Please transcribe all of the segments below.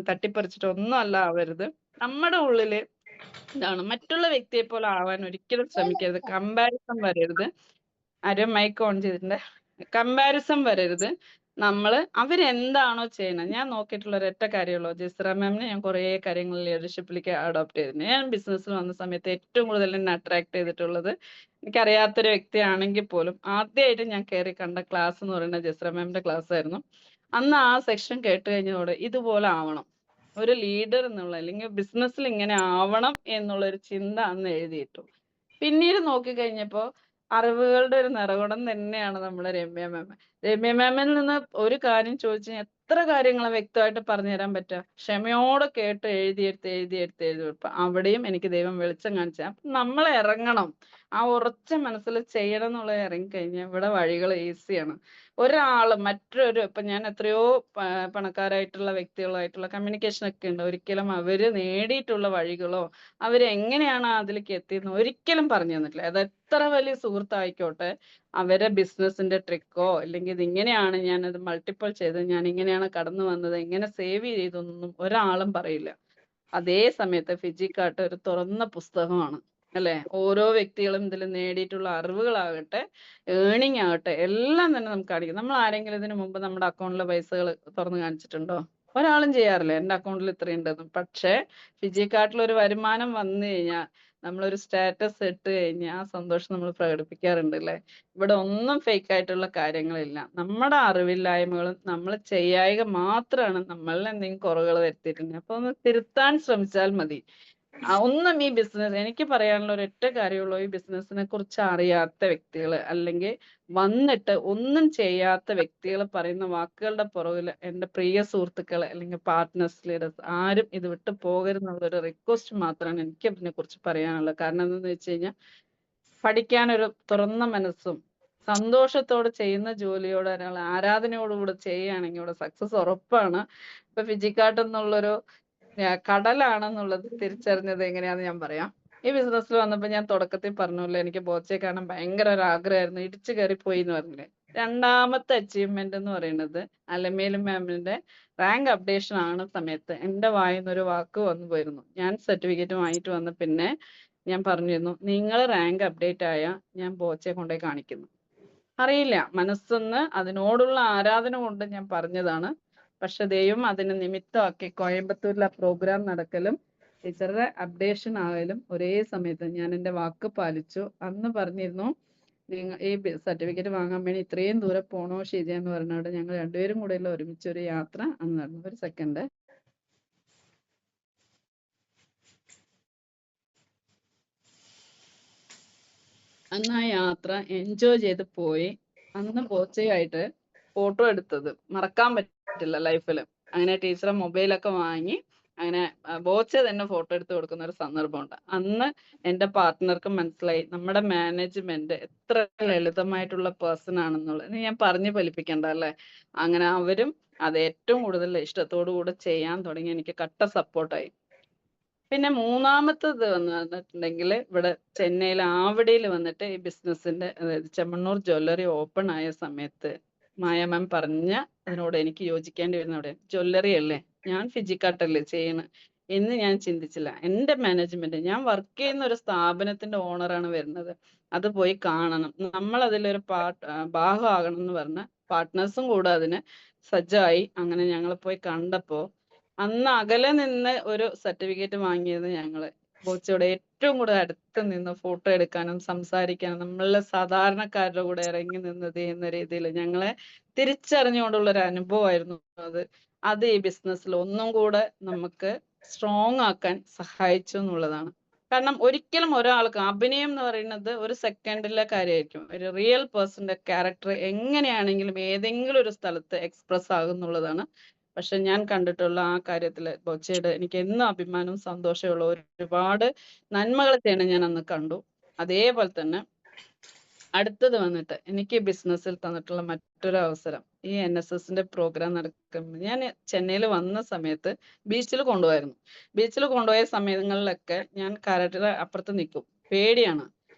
തട്ടിപ്പറിച്ചിട്ട് ഒന്നും അല്ല ആവരുത്. നമ്മുടെ ഉള്ളില് ഇതാണ് മറ്റുള്ള വ്യക്തിയെ പോലെ ആവാൻ ഒരിക്കലും ശ്രമിക്കരുത്. കമ്പാരിസൺ വരരുത്. ആരോ മൈക്ക് ഓൺ ചെയ്തിട്ടുണ്ട്. കമ്പാരിസൺ വരരുത്. അവരെന്താണോ ചെയ്യണത്, ഞാൻ നോക്കിയിട്ടുള്ള ഒരൊറ്റ കാര്യമുള്ളൂ. ജിസ്ര മാമിനെ ഞാൻ കുറേ കാര്യങ്ങൾ ലീഡർഷിപ്പിലേക്ക് അഡോപ്റ്റ് ചെയ്തിട്ടുണ്ട്. ഞാൻ ബിസിനസ്സിൽ വന്ന സമയത്ത് ഏറ്റവും കൂടുതൽ എന്നെ അട്രാക്ട് ചെയ്തിട്ടുള്ളത്, എനിക്കറിയാത്തൊരു വ്യക്തിയാണെങ്കിൽ പോലും ആദ്യമായിട്ട് ഞാൻ കയറി കണ്ട ക്ലാസ് എന്ന് പറയുന്നത് ജിസ്ര മാമിന്റെ ക്ലാസ് ആയിരുന്നു. അന്ന് ആ സെക്ഷൻ കേട്ട് കഴിഞ്ഞതോടെ ഇതുപോലെ ആവണം. ഒരു ലീഡർ എന്നുള്ള അല്ലെങ്കിൽ ബിസിനസ്സിൽ ഇങ്ങനെ ആവണം എന്നുള്ള ഒരു ചിന്ത അന്ന് എഴുതിയിട്ടു. പിന്നീട് നോക്കിക്കഴിഞ്ഞപ്പോ അറിവുകളുടെ ഒരു നിറകുടം തന്നെയാണ് നമ്മുടെ രമ്യ മാം. രമ്യ മാമിൽ നിന്ന് ഒരു കാര്യം ചോദിച്ചാൽ എത്ര കാര്യങ്ങൾ വ്യക്തമായിട്ട് പറഞ്ഞു തരാൻ പറ്റുക. ക്ഷമയോടെ കേട്ട് എഴുതി വെപ്പം. അവിടെയും എനിക്ക് ദൈവം വെളിച്ചം കാണിച്ച. നമ്മൾ ഇറങ്ങണം. ആ ഉറച്ച മനസ്സിൽ ചെയ്യണം എന്നുള്ളത് ഇറങ്ങിക്കഴിഞ്ഞാൽ ഇവിടെ വഴികൾ ഈസിയാണ്. ഇപ്പൊ ഞാൻ എത്രയോ പണക്കാരായിട്ടുള്ള വ്യക്തികളായിട്ടുള്ള കമ്മ്യൂണിക്കേഷൻ ഒക്കെ ഉണ്ട്. ഒരിക്കലും അവര് നേടിയിട്ടുള്ള വഴികളോ അവരെങ്ങനെയാണ് അതിലേക്ക് എത്തിയെന്ന് ഒരിക്കലും പറഞ്ഞു തന്നിട്ടില്ല. അത് എത്ര വലിയ സുഹൃത്തായിക്കോട്ടെ, അവരെ ബിസിനസിന്റെ ട്രിക്കോ അല്ലെങ്കിൽ ഇതിങ്ങനെയാണ് ഞാനത് മൾട്ടിപ്പിൾ ചെയ്തത്, ഞാൻ ഇങ്ങനെയാണ് കടന്നു വന്നത്, എങ്ങനെ സേവ് ചെയ്തൊന്നും ഒരാളും പറയില്ല. അതേ സമയത്ത് ഫിജിക്കാട്ട് ഒരു തുറന്ന പുസ്തകമാണ് അല്ലെ. ഓരോ വ്യക്തികളും ഇതിൽ നേടിയിട്ടുള്ള അറിവുകളാകട്ടെ, ഏണിംഗ് ആകട്ടെ, എല്ലാം തന്നെ നമുക്ക് കാണിക്കും. നമ്മൾ ആരെങ്കിലും ഇതിനു മുമ്പ് നമ്മുടെ അക്കൗണ്ടിലെ പൈസകൾ തുറന്നു കാണിച്ചിട്ടുണ്ടോ? ഒരാളും ചെയ്യാറില്ല എന്റെ അക്കൗണ്ടിൽ ഇത്രയുണ്ടെന്ന്. പക്ഷേ ഫിജിക്കാട്ടിൽ ഒരു വരുമാനം വന്നു കഴിഞ്ഞാൽ, നമ്മളൊരു സ്റ്റാറ്റസ് ഇട്ട് കഴിഞ്ഞാൽ ആ സന്തോഷം നമ്മൾ പ്രകടിപ്പിക്കാറുണ്ട് അല്ലേ. ഇവിടെ ഒന്നും ഫേക്ക് ആയിട്ടുള്ള കാര്യങ്ങളില്ല. നമ്മുടെ അറിവില്ലായ്മകളും നമ്മൾ ചെയ്യായിക മാത്രമാണ് നമ്മളിൽ എന്തെങ്കിലും കുറവുകൾ വരുത്തിയിട്ടുണ്ട്. അപ്പൊ ഒന്ന് തിരുത്താൻ ശ്രമിച്ചാൽ മതി. ഒന്നും ഈ ബിസിനസ്, എനിക്ക് പറയാനുള്ള ഒരൊറ്റ കാര്യമുള്ളൂ, ഈ ബിസിനസിനെ കുറിച്ച് അറിയാത്ത വ്യക്തികൾ അല്ലെങ്കിൽ വന്നിട്ട് ഒന്നും ചെയ്യാത്ത വ്യക്തികൾ പറയുന്ന വാക്കുകളുടെ പുറകിൽ എൻ്റെ പ്രിയ സുഹൃത്തുക്കൾ അല്ലെങ്കിൽ പാർട്ട്നേഴ്സ്, ലീഡേഴ്സ് ആരും ഇത് വിട്ട് പോകരുതെന്നുള്ളൊരു റിക്വസ്റ്റ് മാത്രമാണ് എനിക്ക് ഇതിനെ കുറിച്ച് പറയാനുള്ളത്. കാരണം എന്താണെന്ന് വെച്ച് കഴിഞ്ഞാൽ, പഠിക്കാനൊരു തുറന്ന മനസ്സും സന്തോഷത്തോടെ ചെയ്യുന്ന ജോലിയോടെ ഒരാൾ ആരാധനയോടുകൂടെ ചെയ്യുകയാണെങ്കിൽ ഇവിടെ സക്സസ് ഉറപ്പാണ്. ഇപ്പൊ ഫിജിക്കാട്ട് എന്നുള്ളൊരു കടലാണെന്നുള്ളത് തിരിച്ചറിഞ്ഞത് എങ്ങനെയാന്ന് ഞാൻ പറയാം. ഈ ബിസിനസ്സിൽ വന്നപ്പോൾ ഞാൻ തുടക്കത്തിൽ പറഞ്ഞല്ലോ, എനിക്ക് ബോച്ചെ കാണാൻ ഭയങ്കര ഒരു ആഗ്രഹമായിരുന്നു. ഇടിച്ചു കയറിപ്പോയി എന്ന് പറഞ്ഞില്ലേ. രണ്ടാമത്തെ അച്ചീവ്മെന്റ് എന്ന് പറയുന്നത് അലമേലും മാമിന്റെ റാങ്ക് അപ്ഡേഷൻ ആണ് സമയത്ത് എന്റെ വായിന്ന് ഒരു വാക്ക് വന്നു പോയിരുന്നു. ഞാൻ സർട്ടിഫിക്കറ്റ് വാങ്ങിയിട്ട് വന്ന പിന്നെ ഞാൻ പറഞ്ഞിരുന്നു, നിങ്ങൾ റാങ്ക് അപ്ഡേറ്റ് ആയ ഞാൻ ബോച്ചയെ കൊണ്ടുപോയി കാണിക്കുന്നു. അറിയില്ല, മനസ്സെന്ന് അതിനോടുള്ള ആരാധന കൊണ്ട് ഞാൻ പറഞ്ഞതാണ്. പക്ഷെ ദൈവം അതിന് നിമിത്തമാക്കി കോയമ്പത്തൂരിൽ ആ പ്രോഗ്രാം നടക്കലും ടീച്ചറുടെ അപ്ഡേഷൻ ആകലും ഒരേ സമയത്ത് ഞാൻ എൻ്റെ വാക്ക് പാലിച്ചു. അന്ന് പറഞ്ഞിരുന്നു, ഈ സർട്ടിഫിക്കറ്റ് വാങ്ങാൻ വേണ്ടി ഇത്രയും ദൂരം പോണോ ഷീജയെന്ന് പറഞ്ഞോണ്ട് ഞങ്ങൾ രണ്ടുപേരും കൂടെ ഒരുമിച്ചൊരു യാത്ര അന്ന് നടന്നു. ഒരു സെക്കൻഡ്. അന്ന് ആ യാത്ര എൻജോയ് ചെയ്ത് പോയി. അന്ന് ബോച്ചയായിട്ട് ഫോട്ടോ എടുത്തത് മറക്കാൻ പറ്റില്ല ലൈഫിൽ. അങ്ങനെ ടീച്ചറെ മൊബൈലൊക്കെ വാങ്ങി അങ്ങനെ ബോച്ച തന്നെ ഫോട്ടോ എടുത്ത് കൊടുക്കുന്ന ഒരു സന്ദർഭമുണ്ട്. അന്ന് എൻ്റെ പാർട്ട്ണർക്ക് മനസ്സിലായി നമ്മുടെ മാനേജ്മെന്റ് എത്ര ലളിതമായിട്ടുള്ള പേഴ്സൺ ആണെന്നുള്ളത്. ഇനി ഞാൻ പറഞ്ഞു ഫലിപ്പിക്കണ്ട അല്ലേ. അങ്ങനെ അവരും അത് ഏറ്റവും കൂടുതൽ ഇഷ്ടത്തോടു കൂടെ ചെയ്യാൻ തുടങ്ങി. എനിക്ക് കട്ട സപ്പോർട്ടായി. പിന്നെ മൂന്നാമത്തത് വന്നിട്ടുണ്ടെങ്കിൽ, ഇവിടെ ചെന്നൈയിൽ ആവടിയിൽ വന്നിട്ട് ഈ ബിസിനസിന്റെ അതായത് ചെമ്മണ്ണൂർ ജ്വല്ലറി ഓപ്പൺ ആയ സമയത്ത് മായ മാം പറഞ്ഞ അതിനോട് എനിക്ക് യോജിക്കേണ്ടി വരുന്ന അവിടെ, ജ്വല്ലറി അല്ലേ, ഞാൻ ഫിജിക്കാട്ടല്ലേ ചെയ്യണ എന്ന് ഞാൻ ചിന്തിച്ചില്ല. എൻ്റെ മാനേജ്മെന്റ്, ഞാൻ വർക്ക് ചെയ്യുന്ന ഒരു സ്ഥാപനത്തിന്റെ ഓണറാണ് വരുന്നത്, അത് പോയി കാണണം, നമ്മൾ അതിലൊരു ഭാഗമാകണം എന്ന് പറഞ്ഞ പാർട്ട്നേഴ്സും കൂടെ അതിന് സജ്ജമായി. അങ്ങനെ ഞങ്ങൾ പോയി കണ്ടപ്പോ അന്ന് അകലെ നിന്ന് ഒരു സർട്ടിഫിക്കറ്റ് വാങ്ങിയത് ഞങ്ങള്. ബോച്ചയോടെ ഏറ്റവും കൂടുതൽ അടുത്ത് നിന്ന് ഫോട്ടോ എടുക്കാനും സംസാരിക്കാനും നമ്മളുടെ സാധാരണക്കാരുടെ കൂടെ ഇറങ്ങി നിന്നത് എന്ന രീതിയിൽ ഞങ്ങളെ തിരിച്ചറിഞ്ഞുകൊണ്ടുള്ള ഒരു അനുഭവമായിരുന്നു അത്. അത് ഈ ബിസിനസ്സിൽ ഒന്നും കൂടെ നമുക്ക് സ്ട്രോങ് ആക്കാൻ സഹായിച്ചു എന്നുള്ളതാണ്. കാരണം ഒരിക്കലും ഒരാൾക്ക് അഭിനയം എന്ന് പറയുന്നത് ഒരു സെക്കൻഡിലെ കാര്യമായിരിക്കും. ഒരു റിയൽ പേഴ്സന്റെ ക്യാരക്ടർ എങ്ങനെയാണെങ്കിലും ഏതെങ്കിലും ഒരു സ്ഥലത്ത് എക്സ്പ്രസ് ആകുന്നുള്ളതാണ്. പക്ഷെ ഞാൻ കണ്ടിട്ടുള്ള ആ കാര്യത്തില് ബോച്ചയുടെ എനിക്ക് എന്നും അഭിമാനവും സന്തോഷമുള്ള ഒരുപാട് നന്മകൾ ചെയ്യണം ഞാൻ അന്ന് കണ്ടു. അതേപോലെ തന്നെ അടുത്തത് വന്നിട്ട് എനിക്ക് ബിസിനസ്സിൽ തന്നിട്ടുള്ള മറ്റൊരു അവസരം, ഈ NSSന്റെ പ്രോഗ്രാം നടക്കുമ്പോൾ ഞാൻ ചെന്നൈയിൽ വന്ന സമയത്ത് ബീച്ചിൽ കൊണ്ടുപോയിരുന്നു. ബീച്ചിൽ കൊണ്ടുപോയ സമയങ്ങളിലൊക്കെ ഞാൻ കരയുടെ അപ്പുറത്ത് നിൽക്കും. പേടിയാണ്,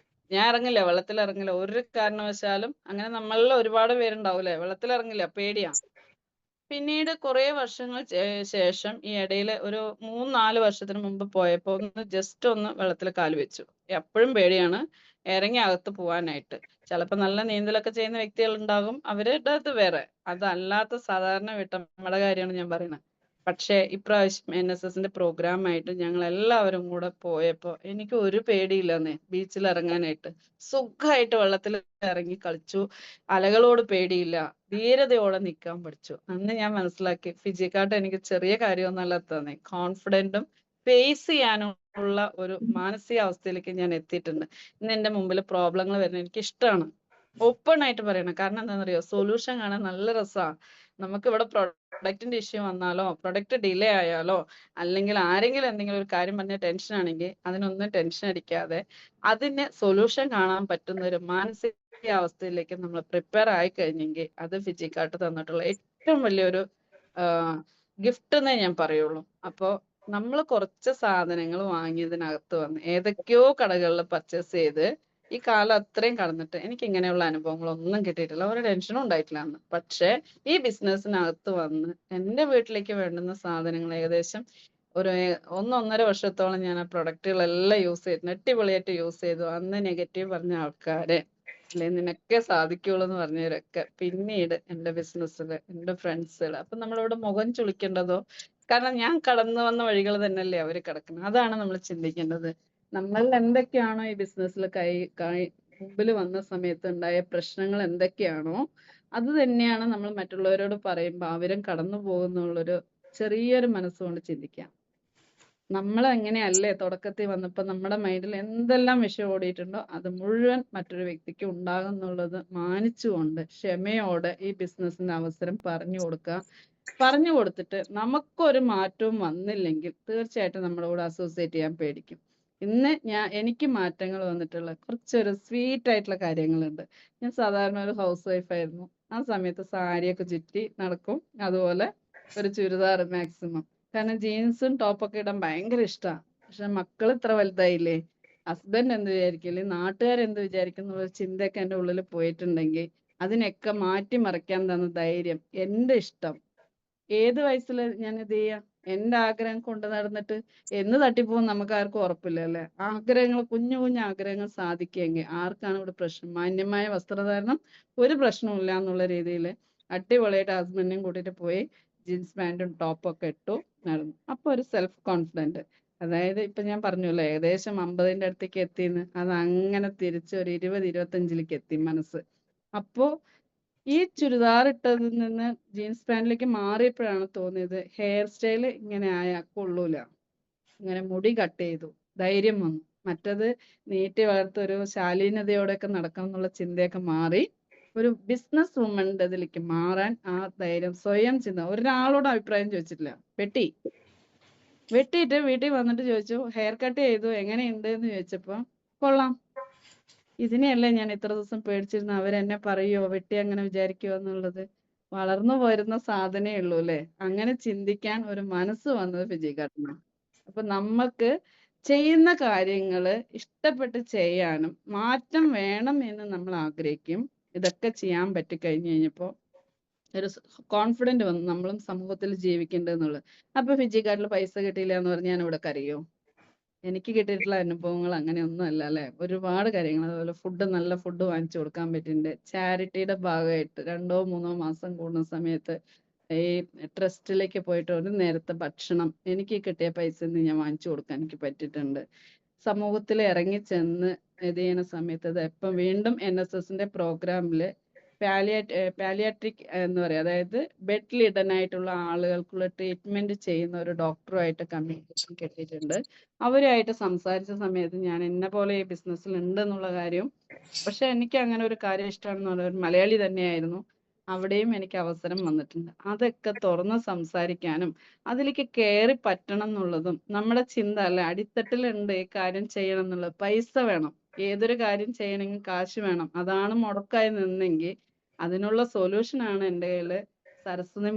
ഞാൻ ഇറങ്ങില്ല, വെള്ളത്തിൽ ഇറങ്ങില്ല ഒരു കാരണവശാലും. അങ്ങനെ നമ്മളിൽ ഒരുപാട് പേരുണ്ടാവൂലേ, വെള്ളത്തിൽ ഇറങ്ങില്ല, പേടിയാ. പിന്നീട് കുറേ വർഷങ്ങൾ ശേഷം ഈ ഇടയില് ഒരു 3, 4 വർഷത്തിന് മുമ്പ് പോയപ്പോ ഒന്ന് ജസ്റ്റ് ഒന്ന് വെള്ളത്തില് കാല് വെച്ചു. അപ്പഴും പേടിയാണ് ഇറങ്ങി അകത്ത് പോവാനായിട്ട്. ചിലപ്പോ നല്ല നീന്തലൊക്കെ ചെയ്യുന്ന വ്യക്തികളുണ്ടാകും. അവരുടേത് വേറെ. അതല്ലാത്ത സാധാരണ വീട്ടമ്മയുടെ കാര്യമാണ് ഞാൻ പറയുന്നത്. പക്ഷേ ഇപ്രാവശ്യം എൻഎസ്എസിന്റെ പ്രോഗ്രാമായിട്ട് ഞങ്ങളെല്ലാവരും കൂടെ പോയപ്പോ എനിക്ക് ഒരു പേടിയില്ലെന്നേ ബീച്ചിൽ ഇറങ്ങാനായിട്ട്. സുഖായിട്ട് വെള്ളത്തിൽ ഇറങ്ങി കളിച്ചു. അലകളോട് പേടിയില്ല. ധീരതയോടെ നിക്കാൻ പഠിച്ചു. അന്ന് ഞാൻ മനസ്സിലാക്കി ഫിജിക്കാട്ട് എനിക്ക് ചെറിയ കാര്യമൊന്നുമല്ല തന്നെ. കോൺഫിഡന്റും ഫേസ് ചെയ്യാനും ഉള്ള ഒരു മാനസികാവസ്ഥയിലേക്ക് ഞാൻ എത്തിയിട്ടുണ്ട്. ഇന്ന് എന്റെ മുമ്പിൽ പ്രോബ്ലങ്ങൾ വരുന്നത് എനിക്കിഷ്ടാണ്. ഓപ്പൺ ആയിട്ട് പറയണം. കാരണം എന്താണെന്നറിയോ? സൊല്യൂഷൻ കാണാൻ നല്ല രസാ. നമുക്കിവിടെ പ്രൊഡക്റ്റിന്റെ ഇഷ്യൂ വന്നാലോ, പ്രൊഡക്റ്റ് ഡിലേ ആയാലോ, അല്ലെങ്കിൽ ആരെങ്കിലും എന്തെങ്കിലും ഒരു കാര്യം പറഞ്ഞ് ടെൻഷൻ ആണെങ്കിൽ അതിനൊന്നും ടെൻഷൻ അടിക്കാതെ അതിന് സൊല്യൂഷൻ കാണാൻ പറ്റുന്ന ഒരു മാനസികാവസ്ഥയിലേക്ക് നമ്മൾ പ്രിപ്പയർ ആയി കഴിഞ്ഞെങ്കിൽ അത് ഫിജിക്കാട്ട് തന്നിട്ടുള്ള ഏറ്റവും വലിയൊരു ഗിഫ്റ്റ് എന്നേ ഞാൻ പറയുള്ളൂ. അപ്പോ നമ്മൾ കുറച്ച് സാധനങ്ങൾ വാങ്ങിയതിനകത്ത് വന്ന് ഏതൊക്കെയോ കടകളിൽ പർച്ചേസ് ചെയ്ത് ഈ കാലം അത്രയും കടന്നിട്ട് എനിക്ക് ഇങ്ങനെയുള്ള അനുഭവങ്ങളൊന്നും കിട്ടിയിട്ടില്ല. ഒരു ടെൻഷനും ഉണ്ടായിട്ടില്ല അന്ന്. പക്ഷേ ഈ ബിസിനസ്സിനകത്ത് വന്ന് എൻ്റെ വീട്ടിലേക്ക് വേണ്ടുന്ന സാധനങ്ങൾ ഏകദേശം ഒരു 1, 1.5 വർഷത്തോളം ഞാൻ ആ പ്രൊഡക്റ്റുകളെല്ലാം യൂസ് ചെയ്തിട്ടുണ്ട്. അടിപൊളിയായിട്ട് യൂസ് ചെയ്തു. അന്ന് നെഗറ്റീവ് പറഞ്ഞ ആൾക്കാരെ അല്ലെ നിനക്കേ സാധിക്കുള്ളൂ എന്ന് പറഞ്ഞവരൊക്കെ പിന്നീട് എൻ്റെ ബിസിനസ്സിൽ എൻ്റെ ഫ്രണ്ട്സുകൾ അപ്പൊ നമ്മളിവിടെ മുഖം ചുളിക്കേണ്ടതോ കാരണം ഞാൻ കടന്നു വന്ന വഴികൾ തന്നെയല്ലേ അവര് കിടക്കുന്നത്. അതാണ് നമ്മൾ ചിന്തിക്കേണ്ടത്. നമ്മളിൽ എന്തൊക്കെയാണോ ഈ ബിസിനസ്സിൽ മുമ്പിൽ വന്ന സമയത്ത് ഉണ്ടായ പ്രശ്നങ്ങൾ എന്തൊക്കെയാണോ അത് തന്നെയാണ് നമ്മൾ മറ്റുള്ളവരോട് പറയുമ്പോൾ അവരും കടന്നു പോകുന്നുള്ളൊരു ചെറിയൊരു മനസ്സുകൊണ്ട് ചിന്തിക്കാം. നമ്മൾ എങ്ങനെയല്ലേ തുടക്കത്തിൽ വന്നപ്പോൾ നമ്മുടെ മൈൻഡിൽ എന്തെല്ലാം വിഷയം ഓടിയിട്ടുണ്ടോ അത് മുഴുവൻ മറ്റൊരു വ്യക്തിക്ക് ഉണ്ടാകും എന്നുള്ളത് മാനിച്ചുകൊണ്ട് ക്ഷമയോടെ ഈ ബിസിനസ്സിന്റെ അവസരം പറഞ്ഞു കൊടുക്കുക. പറഞ്ഞു കൊടുത്തിട്ട് നമുക്കൊരു മാറ്റവും വന്നില്ലെങ്കിൽ തീർച്ചയായിട്ടും നമ്മുടെ കൂടെ അസോസിയേറ്റ് ചെയ്യാൻ പേടിക്കും. ഇന്ന് എനിക്ക് മാറ്റങ്ങൾ വന്നിട്ടുള്ള കുറച്ചൊരു സ്വീറ്റ് ആയിട്ടുള്ള കാര്യങ്ങളുണ്ട്. ഞാൻ സാധാരണ ഒരു ഹൗസ് വൈഫ് ആയിരുന്നു. ആ സമയത്ത് സാരിയൊക്കെ ചുറ്റി നടക്കും. അതുപോലെ ഒരു ചുരിദാർ മാക്സിമം. കാരണം ജീൻസും ടോപ്പൊക്കെ ഇടാൻ ഭയങ്കര ഇഷ്ടമാണ്. പക്ഷെ മക്കൾ ഇത്ര വലുതായില്ലേ, ഹസ്ബൻഡ് എന്ത് വിചാരിക്കും, അല്ലെങ്കിൽ നാട്ടുകാരെന്ത് വിചാരിക്കും എന്നുള്ള ചിന്തയൊക്കെ എൻ്റെ ഉള്ളിൽ പോയിട്ടുണ്ടെങ്കിൽ അതിനൊക്കെ മാറ്റിമറിക്കാൻ തന്ന ധൈര്യം എൻ്റെ ഇഷ്ടം. ഏത് വയസ്സിൽ ഞാൻ ഇത് ചെയ്യാം? എൻ്റെ ആഗ്രഹം കൊണ്ട് നടന്നിട്ട് എന്ന് തട്ടിപ്പോകും നമുക്ക് ആർക്കും ഉറപ്പില്ല അല്ലെ. ആഗ്രഹങ്ങൾ കുഞ്ഞു കുഞ്ഞു ആഗ്രഹങ്ങൾ സാധിക്കുമെങ്കിൽ ആർക്കാണ് ഇവിടെ പ്രശ്നം? മാന്യമായ വസ്ത്രധാരണം ഒരു പ്രശ്നവും ഇല്ല എന്നുള്ള രീതിയിൽ അടിപൊളിയായിട്ട് ഹസ്ബൻഡിനെയും കൂട്ടിയിട്ട് പോയി ജീൻസ് പാൻറ്റും ടോപ്പൊക്കെ ഇട്ടു നടന്നു. അപ്പൊ ഒരു സെൽഫ് കോൺഫിഡന്റ്. അതായത് ഇപ്പൊ ഞാൻ പറഞ്ഞല്ലോ ഏകദേശം 50ന്റെ അടുത്തേക്ക് എത്തിന്ന്. അത് അങ്ങനെ തിരിച്ച് ഒരു 20-25ലേക്ക് എത്തി മനസ്സ്. അപ്പോ ഈ ചുരിദാർ ഇട്ടതിൽ നിന്ന് ജീൻസ് പാന്റിലേക്ക് മാറിയപ്പോഴാണ് തോന്നിയത് ഹെയർ സ്റ്റൈല് ഇങ്ങനെ ആയാൽ കൊള്ളൂല. ഇങ്ങനെ മുടി കട്ട് ചെയ്തു. ധൈര്യം വന്നു. മറ്റത് നീട്ടി വളർത്ത ഒരു ശാലീനതയോടെയൊക്കെ നടക്കണം എന്നുള്ള ചിന്തയൊക്കെ മാറി ഒരു ബിസിനസ് വുമന്റെ ഇതിലേക്ക് മാറാൻ ആ ധൈര്യം സ്വയം ചിന്ത. ഒരാളോട് അഭിപ്രായം ചോദിച്ചിട്ടില്ല. വെട്ടിയിട്ട് വീട്ടിൽ വന്നിട്ട് ചോദിച്ചു ഹെയർ കട്ട് ചെയ്തു എങ്ങനെയുണ്ട് എന്ന് ചോദിച്ചപ്പോ കൊള്ളാം. ഇതിനെയല്ലേ ഞാൻ ഇത്ര ദിവസം പേടിച്ചിരുന്ന അവരെന്നെ പറയോ വെട്ടി അങ്ങനെ വിചാരിക്കുവോ എന്നുള്ളത്. വളർന്നു വരുന്ന സാധനേ ഉള്ളൂ അല്ലെ. അങ്ങനെ ചിന്തിക്കാൻ ഒരു മനസ്സ് വന്നത് ഫിജിക്കാട്ടിനാണ്. അപ്പൊ നമ്മൾക്ക് ചെയ്യുന്ന കാര്യങ്ങള് ഇഷ്ടപ്പെട്ട് ചെയ്യാനും മാറ്റം വേണം എന്ന് നമ്മൾ ആഗ്രഹിക്കും. ഇതൊക്കെ ചെയ്യാൻ പറ്റി കഴിഞ്ഞു കഴിഞ്ഞപ്പോ ഒരു കോൺഫിഡന്റ് വന്നു നമ്മളും സമൂഹത്തിൽ ജീവിക്കേണ്ടതെന്നുള്ളത്. അപ്പൊ ഫിജിക്കാട്ടിൽ പൈസ കിട്ടിയില്ല എന്ന് പറഞ്ഞ് ഞാൻ ഇവിടെ കരയോ? എനിക്ക് കിട്ടിയിട്ടുള്ള അനുഭവങ്ങൾ അങ്ങനെയൊന്നും അല്ല അല്ലെ. ഒരുപാട് കാര്യങ്ങൾ അതുപോലെ നല്ല ഫുഡ് വാങ്ങിച്ചു കൊടുക്കാൻ പറ്റിയിട്ടുണ്ട്. ചാരിറ്റിയുടെ ഭാഗമായിട്ട് 2-3 മാസം കൂടുന്ന സമയത്ത് ഈ ട്രസ്റ്റിലേക്ക് പോയിട്ട് ഒരു നേരത്തെ ഭക്ഷണം എനിക്ക് കിട്ടിയ പൈസയിൽ നിന്ന് ഞാൻ വാങ്ങിച്ചു കൊടുക്കാൻ എനിക്ക് പറ്റിയിട്ടുണ്ട്. സമൂഹത്തിൽ ഇറങ്ങി ചെന്ന് ഇത് ചെയ്യുന്ന സമയത്ത് അത് എപ്പം വീണ്ടും NSSന്റെ പ്രോഗ്രാമില് പാലിയാട്രിക് എന്ന് പറയും. അതായത് ബെഡിൽ ആയിട്ടുള്ള ആളുകൾക്കുള്ള ട്രീറ്റ്മെന്റ് ചെയ്യുന്ന ഒരു ഡോക്ടറുമായിട്ട് കമ്മ്യൂണിക്കേഷൻ കിട്ടിയിട്ടുണ്ട്. അവരുമായിട്ട് സംസാരിച്ച സമയത്ത് ഞാൻ എന്നെ പോലെ ഈ ബിസിനസ്സിൽ ഉണ്ട് എന്നുള്ള കാര്യവും പക്ഷെ എനിക്ക് അങ്ങനെ ഒരു കാര്യം ഇഷ്ടമാണെന്ന് പറഞ്ഞ ഒരു മലയാളി തന്നെയായിരുന്നു. അവിടെയും എനിക്ക് അവസരം വന്നിട്ടുണ്ട്. അതൊക്കെ തുറന്ന് സംസാരിക്കാനും അതിലേക്ക് കയറി പറ്റണം എന്നുള്ളതും നമ്മുടെ ചിന്ത അല്ലെ. അടിത്തട്ടിലുണ്ട് ഈ കാര്യം ചെയ്യണം എന്നുള്ളത്. പൈസ വേണം. ഏതൊരു കാര്യം ചെയ്യണമെങ്കിൽ കാശ് വേണം. അതാണ് മുടക്കായി നിന്നെങ്കിൽ അതിനുള്ള സൊല്യൂഷൻ ആണ് എൻ്റെ കയ്യില് സരസ്വതി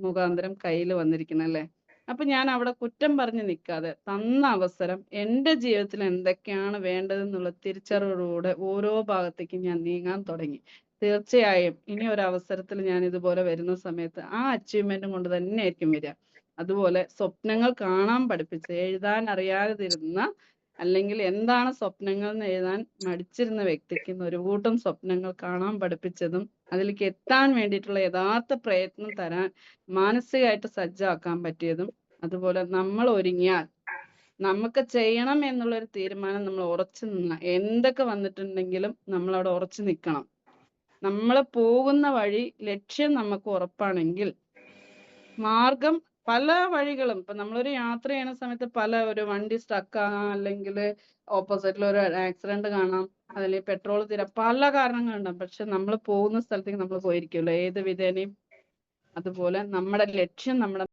മുഖാന്തരം കയ്യിൽ വന്നിരിക്കുന്നത് അല്ലേ. അപ്പൊ ഞാൻ അവിടെ കുറ്റം പറഞ്ഞ് നിൽക്കാതെ തന്ന അവസരം എൻ്റെ ജീവിതത്തിൽ എന്തൊക്കെയാണ് വേണ്ടതെന്നുള്ള തിരിച്ചറിവോടുകൂടെ ഓരോ ഭാഗത്തേക്കും ഞാൻ നീങ്ങാൻ തുടങ്ങി. തീർച്ചയായും ഇനി ഒരു അവസരത്തിൽ ഞാൻ ഇതുപോലെ വരുന്ന സമയത്ത് ആ അച്ചീവ്മെന്റും കൊണ്ട് തന്നെ ആയിരിക്കും വരിക. അതുപോലെ സ്വപ്നങ്ങൾ കാണാൻ പഠിപ്പിച്ച് എഴുതാൻ അറിയാതിരുന്ന അല്ലെങ്കിൽ എന്താണ് സ്വപ്നങ്ങൾ എന്ന് എഴുതാൻ മടിച്ചിരുന്ന വ്യക്തിക്ക് ഇന്ന് ഒരു കൂട്ടം സ്വപ്നങ്ങൾ കാണാൻ പഠിപ്പിച്ചതും അതിലേക്ക് എത്താൻ വേണ്ടിയിട്ടുള്ള യഥാർത്ഥ പ്രയത്നം തരാൻ മാനസികമായിട്ട് സജ്ജാക്കാൻ പറ്റിയതും അതുപോലെ നമ്മൾ ഒരുങ്ങിയാൽ നമുക്ക് ചെയ്യണം എന്നുള്ളൊരു തീരുമാനം നമ്മൾ ഉറച്ചു നിന്ന എന്തൊക്കെ വന്നിട്ടുണ്ടെങ്കിലും നമ്മൾ അവിടെ ഉറച്ചു നിൽക്കണം. നമ്മൾ പോകുന്ന വഴി ലക്ഷ്യം നമുക്ക് ഉറപ്പാണെങ്കിൽ മാർഗം പല വഴികളും ഇപ്പൊ നമ്മളൊരു യാത്ര ചെയ്യുന്ന സമയത്ത് പല ഒരു വണ്ടി സ്ട്രക്ക് ആകാം അല്ലെങ്കിൽ ഓപ്പോസിറ്റിൽ ഒരു ആക്സിഡന്റ് കാണാം അല്ലെങ്കിൽ പെട്രോൾ തീരാം പല കാരണങ്ങളുണ്ടാവും. പക്ഷെ നമ്മൾ പോകുന്ന സ്ഥലത്തേക്ക് നമ്മൾ പോയിരിക്കുമല്ലോ ഏത് വിധേനയും. അതുപോലെ നമ്മുടെ ലക്ഷ്യം നമ്മുടെ